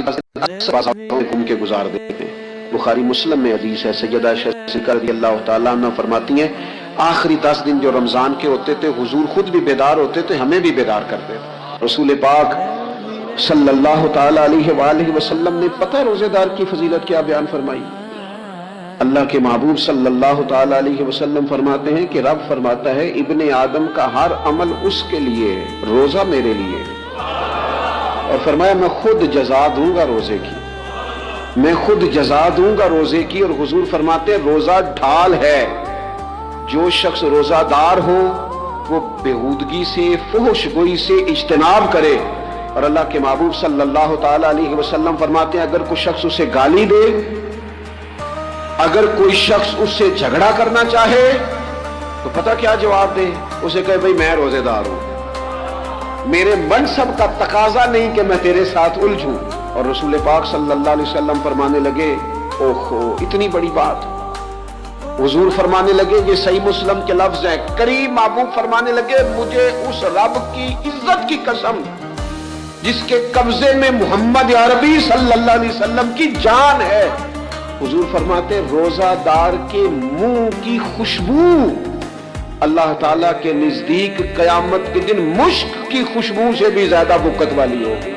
घूम के गुजार देते हैं। बुखारी मुस्लिम में हदीस है, सैयदा आयशा सिद्दीक़ा रज़ी अल्लाह तआला अन्हा फरमाती हैं, आखिरी 10 दिन जो रमजान के होते थे हुजूर खुद भी बेदार होते थे, हमें भी बेदार करते थे। रसूल पाक सल्लल्लाहु तआला अलैहि वसल्लम ने पता है रोजेदार की फजीलत क्या बयान फरमाई? अल्लाह के महबूब सल्लल्लाहु तआला अलैहि वसल्लम फरमाते हैं कि रब फरमाता है इब्ने आदम का हर अमल उसके लिए, रोजा मेरे लिए। और फरमाया मैं खुद जज़ा दूंगा रोजे की, मैं खुद जज़ा दूंगा रोजे की। और हुजूर फरमाते हैं रोजा ढाल है, जो शख्स रोजादार हो वो बेहूदगी से, फुहशगोई से इज्तनाब करे। और अल्लाह के महबूब सल्लल्लाहु तआला अलैहि वसल्लम फरमाते हैं अगर कोई शख्स उसे गाली दे, अगर कोई शख्स उससे झगड़ा करना चाहे तो पता क्या जवाब दे? उसे कहे भाई मैं रोजेदार हूं, मेरे मनसब का तकाजा नहीं कि मैं तेरे साथ उलझूं। और रसूल पाक सल्लल्लाहु अलैहि वसल्लम फरमाने लगे ओहो इतनी बड़ी बात। हुजूर फरमाने लगे, ये सही मुस्लिम के लफ्ज हैं, करीम महबूब फरमाने लगे मुझे उस रब की इज्जत की कसम जिसके कब्जे में मोहम्मद अरबी सल्लल्लाहु अलैहि वसल्लम की जान है। हुजूर फरमाते रोजादार के मुंह की खुशबू अल्लाह ताला के नजदीक कयामत के दिन मुश्क की खुशबू से भी ज्यादा बुकत वाली होगी।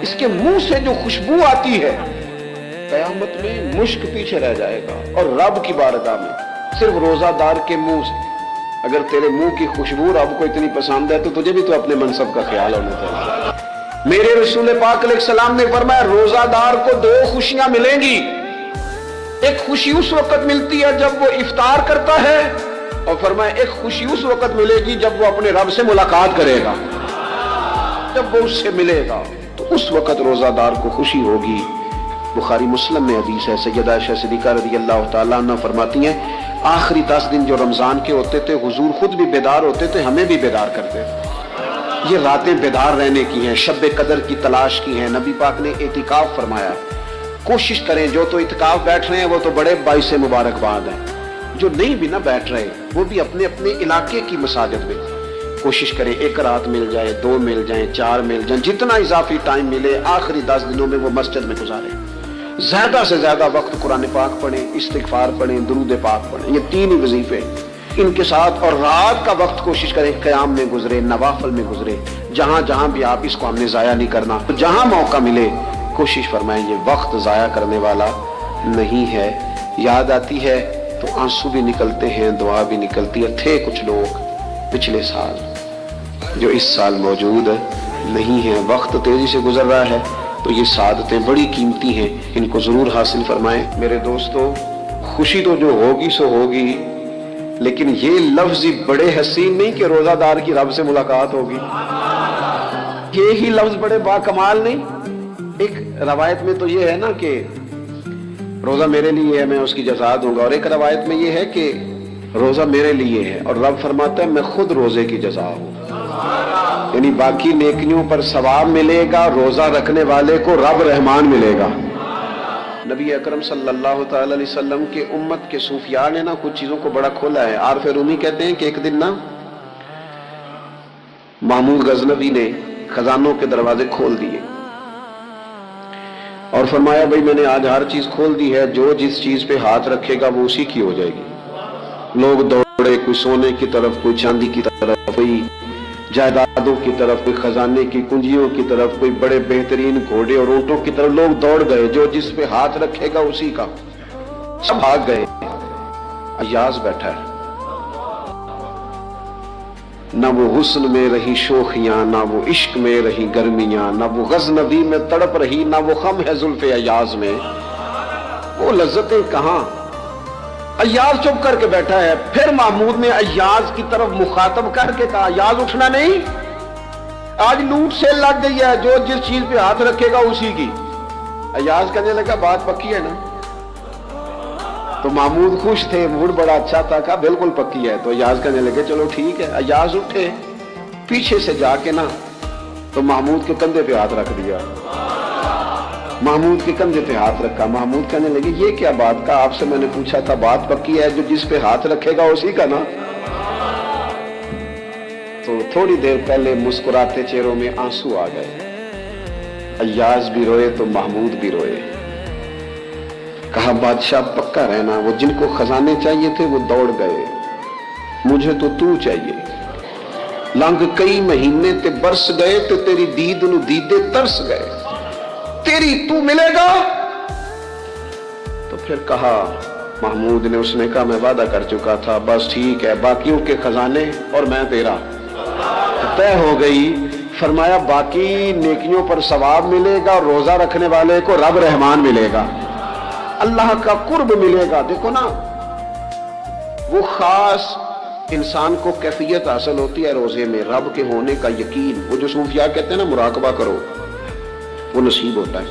इसके मुंह से जो खुशबू आती है कयामत में मुश्क पीछे रह जाएगा। और रब की बारगाह में सिर्फ रोजादार के मुंह से अगर तेरे मुंह की खुशबू रब को इतनी पसंद है तो तुझे भी तो अपने मनसब का ख्याल होना चाहिए। मेरे रसूल पाक अलैहिस्सलाम ने फरमाया रोजादार को 2 खुशियां मिलेंगी। एक खुशी उस वक्त मिलती है जब वो इफ्तार करता है, और फरमाया एक खुशी उस वक्त मिलेगी जब वो अपने रब से मुलाकात करेगा, जब वो उससे मिलेगा तो उस वक्त रोजादार को खुशी होगी। बुखारी मुस्लिम में हदीस है, सैयदा आयशा सिद्दीक़ा रज़ी अल्लाह तआला अन्हा फरमाती हैं आखिरी 10 दिन जो रमजान के होते थे हुजूर खुद भी बेदार होते थे, हमें भी बेदार करते थे। ये रातें बेदार रहने की हैं, शब कदर की तलाश की हैं। नबी पाक ने एतिकाफ फरमाया, कोशिश करें जो तो इत्काफ बैठ रहे हैं वो तो बड़े बाइस मुबारकबाद हैं, जो नहीं भी ना बैठ रहे वो भी अपने अपने इलाके की मसाजिद में कोशिश करें, 1 रात मिल जाए, 2 मिल जाए, 4 मिल जाए, जितना इजाफी टाइम मिले आखिरी 10 दिनों में वो मस्जिद में गुजारें। ज्यादा से ज्यादा वक्त कुरान पाक पढ़ें, इस्तिगफार पढ़ें, दुरूद पाक पढ़ें, ये 3 ही वजीफे इनके साथ। और रात का वक्त कोशिश करें क़याम में गुजरे, नवाफिल में गुजरे, जहां जहां भी आप इसको हमने जाया नहीं करना, तो जहां मौका मिले कोशिश फरमाएं, ये वक्त जाया करने वाला नहीं है। याद आती है तो आंसू भी निकलते हैं, दुआ भी निकलती है। थे कुछ लोग पिछले साल जो इस साल मौजूद नहीं है, वक्त तेजी से गुजर रहा है, तो ये सादतें बड़ी कीमती हैं, इनको जरूर हासिल फरमाएं। मेरे दोस्तों खुशी तो जो होगी सो होगी, लेकिन ये लफ्ज बड़े हसीन नहीं कि रोजादार की रब से मुलाकात होगी, ये ही लफ्ज बड़े बाकमाल नहीं। एक रवायत में तो ये है ना कि रोजा मेरे लिए है मैं उसकी जज़ा दूंगा, और एक रवायत में ये है कि रोजा मेरे लिए है और रब फरमाता है मैं खुद रोजे की जज़ा हूं। यानी बाकी नेकियों पर सवाब मिलेगा, रोजा रखने वाले को रब रहमान मिलेगा। नबी अकरम सल्लल्लाहु तआला अलैहि वसल्लम के उम्मत के सूफिया ने ना कुछ चीजों को बड़ा खोला है। आरफ रूमी कहते हैं कि एक दिन ना महमूद गजनवी ने खजानों के दरवाजे खोल दिए और फरमाया भाई मैंने आज हर चीज खोल दी है, जो जिस चीज पे हाथ रखेगा वो उसी की हो जाएगी। लोग दौड़े, कोई सोने की तरफ, कोई चांदी की तरफ, कोई जायदादों की तरफ, कोई खजाने की कुंजियों की तरफ, कोई बड़े बेहतरीन घोड़े और ऊंटों की तरफ। लोग दौड़ गए, जो जिस पे हाथ रखेगा उसी का। सब भाग गए, अय्याज बैठा है। ना वो हुस्न में रही शोखियां, ना वो इश्क में रही गर्मियां, ना वो गजनवी में तड़प रही, ना वो खम है जुल्फे अय्याज में। वो लज्जतें कहां। अय्याज चुप करके बैठा है। फिर महमूद ने अय्याज की तरफ मुखातब करके कहा अय्याज उठना नहीं, आज लूट से लग गई है, जो जिस चीज पे हाथ रखेगा उसी की। अय्याज कहने लगा बात पक्की है ना? तो महमूद खुश थे, मूड बड़ा अच्छा था, कहा बिल्कुल पक्की है। तो अय्याज कहने लगे चलो ठीक है। अय्याज उठे, पीछे से जाके ना तो महमूद के कंधे पे हाथ रख दिया। महमूद के कंधे पे हाथ रखा। महमूद कहने लगे ये क्या बात का, आपसे मैंने पूछा था बात पक्की है, जो जिस पे हाथ रखेगा उसी का ना। तो थोड़ी देर पहले मुस्कुराते चेहरों में आंसू आ गए। अय्याज भी रोए तो महमूद भी रोए। कहा बादशाह पक्का रहना, वो जिनको खजाने चाहिए थे वो दौड़ गए, मुझे तो तू चाहिए। लंघ कई महीने ते बरस गए ते तेरी दीद नू दीदे तरस गए, तेरी तू मिलेगा। तो फिर कहा महमूद ने, उसने कहा मैं वादा कर चुका था, बस ठीक है, बाकियों के खजाने और मैं तेरा तय हो गई। फरमाया बाकी नेकियों पर सवाब मिलेगा और रोजा रखने वाले को रब रहमान मिलेगा, अल्लाह का कुर्ब मिलेगा। देखो ना, वो खास इंसान को कैफियत हासिल होती है रोजे में, रब के होने का यकीन। वो जो सूफिया कहते हैं ना मुराकबा करो, वो नसीब होता है।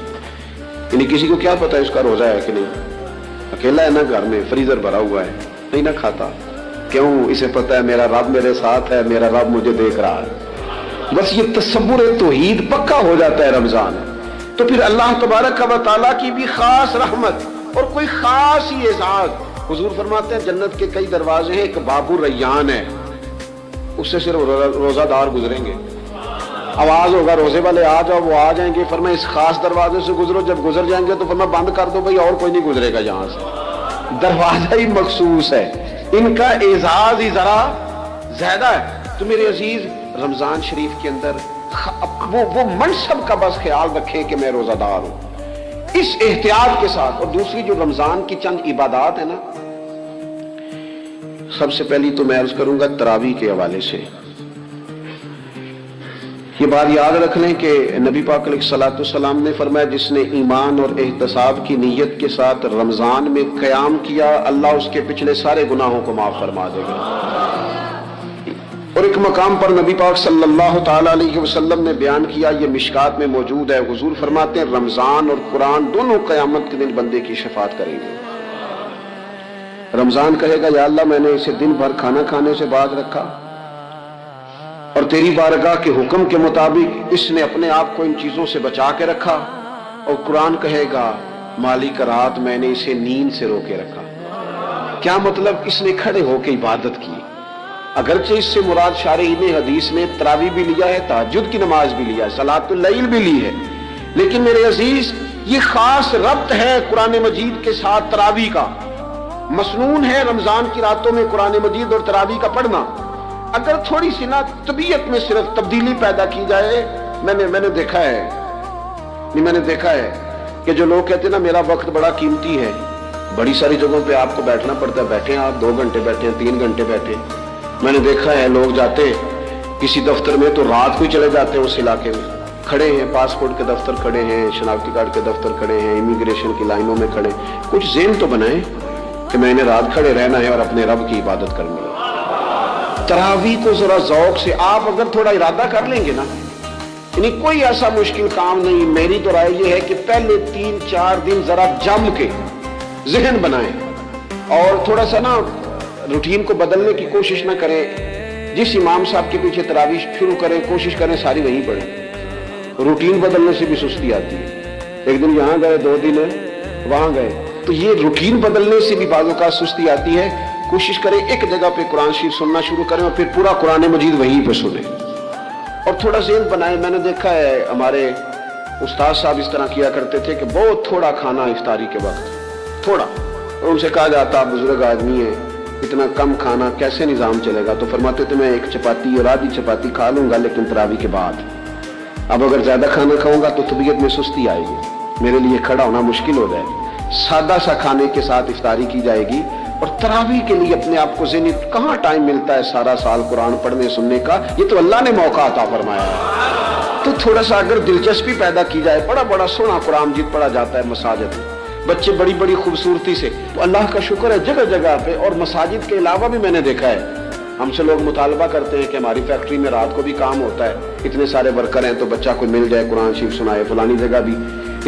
यानी किसी को क्या पता है इसका रोजा है कि नहीं, अकेला है ना घर में, फ्रीजर भरा हुआ है, नहीं ना खाता, क्यों? इसे पता है मेरा रब मेरे साथ है, मेरा रब मुझे देख रहा है। बस ये तसव्वुर तौहीद पक्का हो जाता है रमजान। तो फिर अल्लाह तबारक व तआला की भी खास रहमत और कोई खास ही एजाज। हुजूर फरमाते हैं जन्नत के कई दरवाजे हैं, एक बाबू रैयान है, उससे सिर्फ रोजादार गुजरेंगे। आवाज होगा रोजे वाले आ जाओ, वो आ जाएंगे। फरमाया इस खास दरवाजे से गुजरो, जब गुजर जाएंगे तो फरमाया बंद कर दो भाई, और कोई नहीं गुजरेगा यहाँ से, दरवाजा ही मखसूस है। इनका एजाज ही जरा ज्यादा है। तो मेरे अजीज, रमजान शरीफ के अंदर वो मनसब का बस ख्याल रखें कि मैं रोजादार हूं, इस एहतियात के साथ। और दूसरी जो रमजान की चंद इबादत है ना, सबसे पहली तो मैं अर्ज करूंगा तरावी के हवाले से। ये बात याद रख लें कि नबी पाक अलैहिस्सलाम ने फरमाया जिसने ईमान और एहतसाब की नीयत के साथ रमजान में क़याम किया, अल्लाह उसके पिछले सारे गुनाहों को माफ फरमा देगा। और एक मकाम पर नबी पाक सल्लल्लाहु ताला अलैहि वसल्लम ने बयान किया, ये मिशकात में मौजूद है। हुजूर फरमाते हैं रमजान और कुरान दोनों क़यामत के दिन बंदे की शफाअत करेंगे। रमजान कहेगा या अल्लाह मैंने इसे दिन भर खाना खाने से बाज रखा और तेरी बारगाह के हुक्म के मुताबिक इसने अपने आप को इन चीजों से बचा के रखा। और कुरान कहेगा मालिक रात मैंने इसे नींद से रोके रखा। क्या मतलब? इसने खड़े होकर इबादत की। अगरचे इससे मुराद शारीन हदीस ने तरावी भी लिया है, तहज्जुद की नमाज भी लिया है, सलातुल लैल भी ली है, लेकिन मेरे अजीज ये खास रब्त है कुरान मजीद के साथ तरावी का। मसनून है रमजान की रातों में कुरान मजीद और तरावी का पढ़ना। अगर थोड़ी सी ना तबीयत में सिर्फ तब्दीली पैदा की जाए, मैंने देखा है कि जो लोग कहते हैं ना मेरा वक्त बड़ा कीमती है, बड़ी सारी जगहों पे आपको बैठना पड़ता है, बैठे आप 2 घंटे बैठे, 3 घंटे बैठे। मैंने देखा है लोग जाते किसी दफ्तर में तो रात को ही चले जाते हैं, उस इलाके में खड़े हैं, पासपोर्ट के दफ्तर खड़े हैं, शनाख्ती कार्ड के दफ्तर खड़े हैं, इमिग्रेशन की लाइनों में खड़े। कुछ ज़हन तो बनाए कि मैंने रात खड़े रहना है और अपने रब की इबादत करनी है। तरावी को जरा ज़ौक़ से आप अगर थोड़ा इरादा कर लेंगे ना, यानी कोई ऐसा मुश्किल काम नहीं। मेरी तो राय ये है कि पहले 3-4 दिन जरा जम के ज़हन बनाएं और थोड़ा सा ना रूटीन को बदलने की कोशिश ना करें। जिस इमाम साहब के पीछे तरावी शुरू करें, कोशिश करें सारी वहीं पढ़ें। रूटीन बदलने से भी सुस्ती आती है। एक दिन यहाँ गए, 2 दिन वहां गए, तो ये रूटीन बदलने से भी बाज़ों का सुस्ती आती है। कोशिश करें एक जगह पे कुरान शरीफ सुनना शुरू करें और फिर पूरा कुरान मजीद वहीं पे सुने और थोड़ा ज़हन बनाए। मैंने देखा है हमारे उस्ताद साहब इस तरह किया करते थे कि बहुत थोड़ा खाना इफ्तारी के वक्त, थोड़ा। और उनसे कहा जाता बुजुर्ग आदमी है, इतना कम खाना कैसे निज़ाम चलेगा? तो फरमाते थे मैं 1 चपाती और आधी चपाती खा लूंगा, लेकिन तरावी के बाद अब अगर ज्यादा खाना खाऊंगा तो तबीयत में सुस्ती आएगी, मेरे लिए खड़ा होना मुश्किल हो जाएगा। सादा सा खाने के साथ इफ्तारी की जाएगी। और तरावी के लिए अपने आप को ज़हनी कहाँ टाइम मिलता है सारा साल कुरान पढ़ने सुनने का? ये तो अल्लाह ने मौका अता फरमाया है। तो थोड़ा सा अगर दिलचस्पी पैदा की जाए, बड़ा बड़ा सोना कुरान मजीद पढ़ा जाता है मसाजिद में, बच्चे बड़ी बड़ी खूबसूरती से, तो अल्लाह का शुक्र है जगह जगह पे। और मसाजिद के अलावा भी मैंने देखा है, हमसे लोग मुतालबा करते हैं कि हमारी फैक्ट्री में रात को भी काम होता है, इतने सारे वर्कर हैं तो बच्चा कोई मिल जाए कुरान शरीफ सुनाए, फलानी जगह भी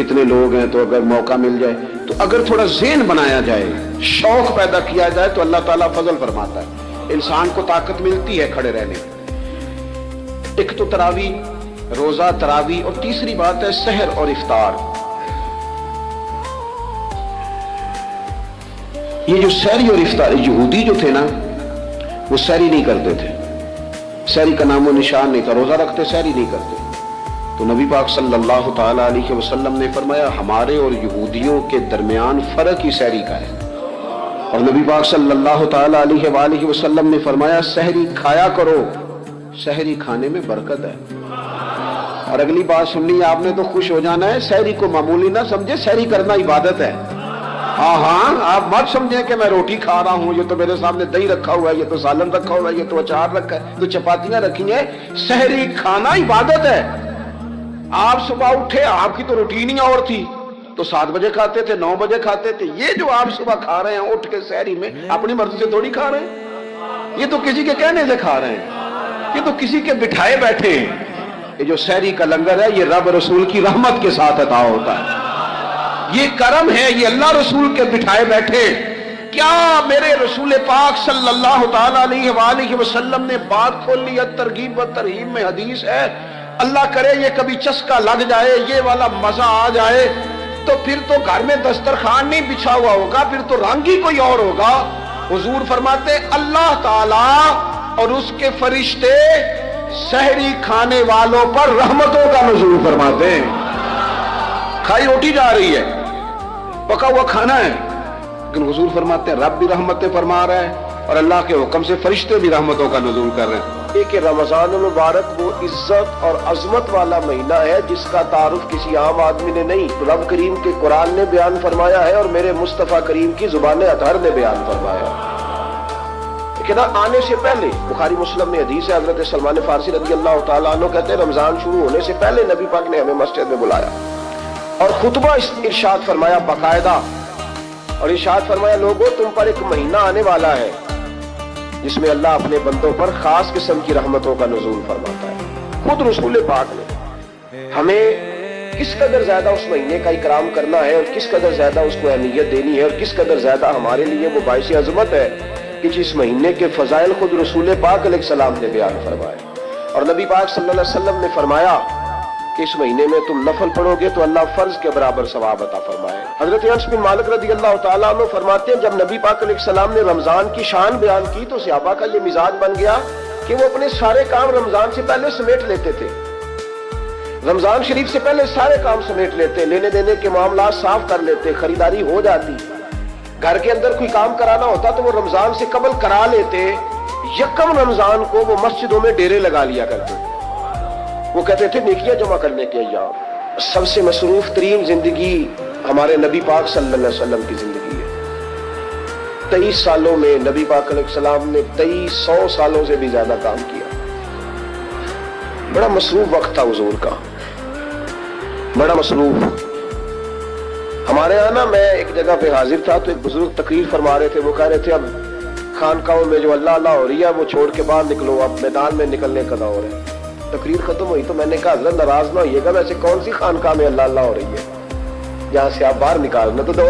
इतने लोग हैं तो अगर मौका मिल जाए, तो अगर थोड़ा ज़हन बनाया जाए, शौक पैदा किया जाए, तो अल्लाह ताला फजल फरमाता है, इंसान को ताकत मिलती है खड़े रहने की। एक तो तरावी, रोजा, तरावी, और तीसरी बात है सहर और इफ्तार। ये जो सहरी और इफ्तार, यहूदी जो थे ना वो सहरी नहीं करते थे, सहरी का नामो निशान नहीं था, रोजा रखते सहरी नहीं करते। تو نبی پاک صلی اللہ تعالی علیہ وسلم نے فرمایا ہمارے اور یہودیوں کے درمیان فرق ہی سحری کا ہے، اور نبی پاک صلی اللہ تعالی علیہ وآلہ وسلم نے فرمایا سحری کھایا کرو، سحری کھانے میں برکت ہے۔ اور اگلی بات سننی ہے آپ نے تو خوش ہو جانا ہے، سحری کو معمولی نہ سمجھے، سحری کرنا عبادت ہے۔ ہاں آپ مت سمجھیں کہ میں روٹی کھا رہا ہوں، یہ تو میرے سامنے دہی رکھا ہوا ہے، یہ تو سالن رکھا ہوا ہے، یہ تو اچار رکھا ہے، تو چپاتیاں رکھی ہیں۔ سحری کھانا عبادت ہے۔ آپ صبح اٹھے، آپ کی تو روٹین ہی اور تھی، تو 7 بجے کھاتے تھے، 9 بجے کھاتے تھے۔ یہ جو آپ صبح کھا رہے ہیں اٹھ کے سحری میں، اپنی مرضی سے تھوڑی کھا رہے ہیں، یہ تو کسی کے کہنے سے کھا رہے ہیں، یہ تو کسی کے بٹھائے بیٹھے ہیں۔ یہ جو سحری کا لنگر ہے یہ رب رسول کی رحمت کے ساتھ عطا ہوتا ہے، یہ کرم ہے، یہ اللہ رسول کے بٹھائے بیٹھے۔ کیا میرے رسول پاک صلی اللہ تعالی علیہ وآلہ وسلم نے بات کھول لی ہے، ترغیب و ترہیب میں حدیث ہے، اللہ کرے یہ کبھی چسکا لگ جائے، یہ والا مزہ آ جائے، تو پھر تو گھر میں دسترخوان نہیں بچھا ہوا ہوگا، پھر تو رنگ ہی کوئی اور ہوگا۔ حضور فرماتے اللہ تعالی اور اس کے فرشتے سحری کھانے والوں پر رحمتوں کا نزول فرماتے ہیں۔ کھائی روٹی جا رہی ہے، پکا ہوا کھانا ہے، لیکن حضور فرماتے ہیں رب بھی رحمتیں فرما رہا ہے اور اللہ کے حکم سے فرشتے بھی رحمتوں کا نزول کر رہے ہیں۔ کہ رمضان المبارک وہ عزت اور عظمت والا مہینہ ہے جس کا تعارف کسی عام آدمی نے نہیں، رب کریم کے قرآن نے بیان فرمایا ہے اور میرے مصطفیٰ کریم کی زبان اطہر نے بیان فرمایا ہے۔ لیکن آنے سے پہلے بخاری مسلم میں حدیث ہے، حضرت سلمان فارسی رضی اللہ تعالیٰ عنہ کہتے ہیں رمضان شروع ہونے سے پہلے نبی پاک نے ہمیں مسجد میں بلایا اور خطبہ ارشاد فرمایا باقاعدہ، اور ارشاد فرمایا لوگوں تم پر ایک مہینہ آنے والا ہے جس میں اللہ اپنے بندوں پر خاص قسم کی رحمتوں کا نزول فرماتا ہے۔ خود رسول پاک نے ہمیں کس قدر زیادہ اس مہینے کا اکرام کرنا ہے اور کس قدر زیادہ اس کو اہمیت دینی ہے اور کس قدر زیادہ ہمارے لیے وہ باعث عظمت ہے کہ جس مہینے کے فضائل خود رسول پاک علیہ السلام نے بیان فرمائے۔ اور نبی پاک صلی اللہ علیہ وسلم نے فرمایا کہ اس مہینے میں تم نفل پڑھو گے تو اللہ فرض کے برابر ثواب عطا فرمائے۔ حضرت انس بن مالک رضی اللہ تعالیٰ عنہ فرماتے ہیں جب نبی پاک علیہ السلام نے رمضان کی شان بیان کی تو صحابہ کا یہ مزاج بن گیا کہ وہ اپنے سارے کام رمضان سے پہلے سمیٹ لیتے تھے، رمضان شریف سے پہلے سارے کام سمیٹ لیتے، لینے دینے کے معاملات صاف کر لیتے، خریداری ہو جاتی، گھر کے اندر کوئی کام کرانا ہوتا تو وہ رمضان سے قبل کرا لیتے۔ یکم رمضان کو وہ مسجدوں میں ڈیرے لگا لیا کرتے، وہ کہتے تھے نیکیاں جمع کرنے کے ایام۔ سب سے مصروف ترین زندگی ہمارے نبی پاک صلی اللہ علیہ وسلم کی زندگی ہے۔ 23 سالوں میں نبی پاک علیہ السلام نے 2300 سالوں سے بھی زیادہ کام کیا۔ بڑا مصروف وقت تھا حضور کا، بڑا مصروف۔ ہمارے یہاں نا میں ایک جگہ پہ حاضر تھا تو ایک بزرگ تقریر فرما رہے تھے، وہ کہہ رہے تھے اب خانقاہوں میں جو اللہ اللہ ہو رہی ہے وہ چھوڑ کے باہر نکلو، اب میدان میں نکلنے کا دور ہے۔ تقریر ختم ہوئی تو میں نے کہا حضرت ناراض نہ ہوئیے گا، ویسے کون سی خانقاہ میں اللہ اللہ ہو رہی ہے جہاں سے آپ باہر نکالنا، تو